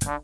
Metal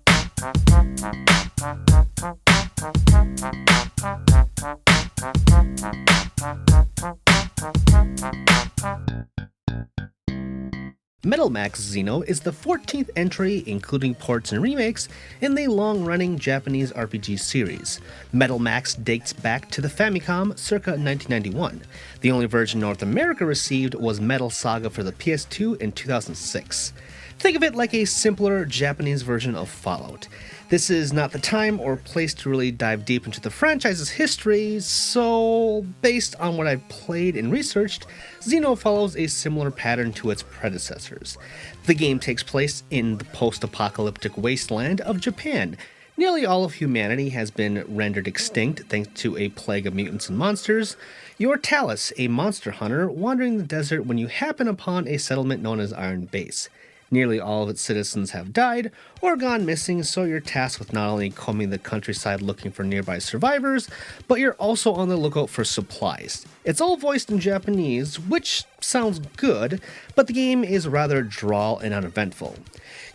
Max Xeno is the 14th entry, including ports and remakes, in the long-running Japanese RPG series. Metal Max dates back to the Famicom circa 1991. The only version North America received was Metal Saga for the PS2 in 2006. Think of it like a simpler Japanese version of Fallout. This is not the time or place to really dive deep into the franchise's history, so based on what I've played and researched, Xeno follows a similar pattern to its predecessors. The game takes place in the post-apocalyptic wasteland of Japan. Nearly all of humanity has been rendered extinct thanks to a plague of mutants and monsters. You're Talus, a monster hunter, wandering the desert when you happen upon a settlement known as Iron Base. Nearly all of its citizens have died or gone missing, so you're tasked with not only combing the countryside looking for nearby survivors, but you're also on the lookout for supplies. It's all voiced in Japanese, which sounds good, but the game is rather drawl and uneventful.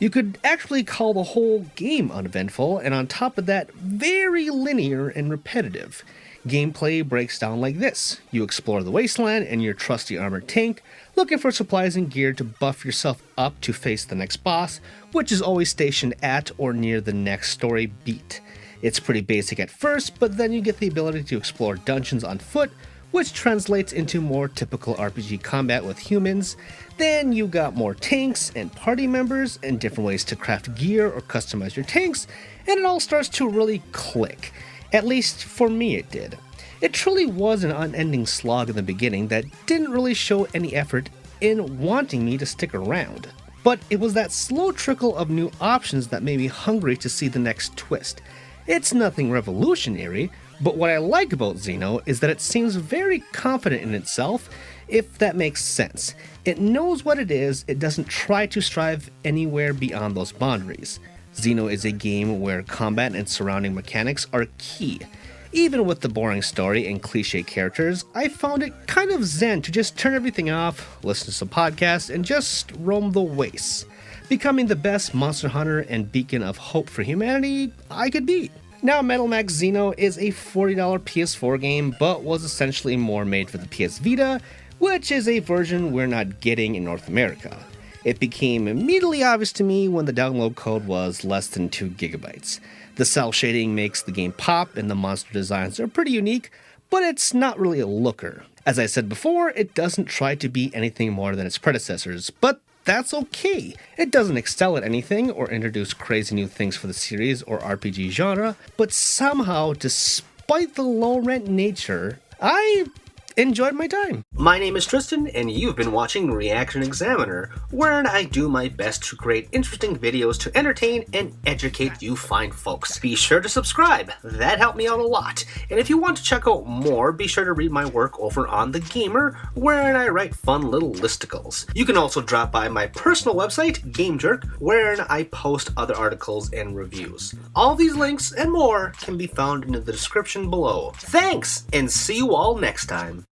You could actually call the whole game uneventful, and on top of that, very linear and repetitive. Gameplay breaks down like this. You explore the wasteland in your trusty armored tank, looking for supplies and gear to buff yourself up to face the next boss, which is always stationed at or near the next story beat. It's pretty basic at first, but then you get the ability to explore dungeons on foot, which translates into more typical RPG combat with humans. Then you got more tanks and party members and different ways to craft gear or customize your tanks, and it all starts to really click. At least for me it did. It truly was an unending slog in the beginning that didn't really show any effort in wanting me to stick around. But it was that slow trickle of new options that made me hungry to see the next twist. It's nothing revolutionary, but what I like about Xeno is that it seems very confident in itself, if that makes sense. It knows what it is, it doesn't try to strive anywhere beyond those boundaries. Xeno is a game where combat and surrounding mechanics are key. Even with the boring story and cliche characters, I found it kind of zen to just turn everything off, listen to some podcasts, and just roam the wastes, becoming the best monster hunter and beacon of hope for humanity I could be. Now, Metal Max Xeno is a $40 PS4 game, but was essentially more made for the PS Vita, which is a version we're not getting in North America. It became immediately obvious to me when the download code was less than 2 gigabytes. The cel-shading makes the game pop, and the monster designs are pretty unique, but it's not really a looker. As I said before, it doesn't try to be anything more than its predecessors, but that's okay. It doesn't excel at anything or introduce crazy new things for the series or RPG genre, but somehow, despite the low-rent nature, I enjoyed my time. My name is Tristan, and you've been watching ReActionExaminer, wherein I do my best to create interesting videos to entertain and educate you fine folks. Be sure to subscribe, that helped me out a lot. And if you want to check out more, be sure to read my work over on The Gamer, wherein I write fun little listicles. You can also drop by my personal website, GameJerk, wherein I post other articles and reviews. All these links and more can be found in the description below. Thanks, and see you all next time.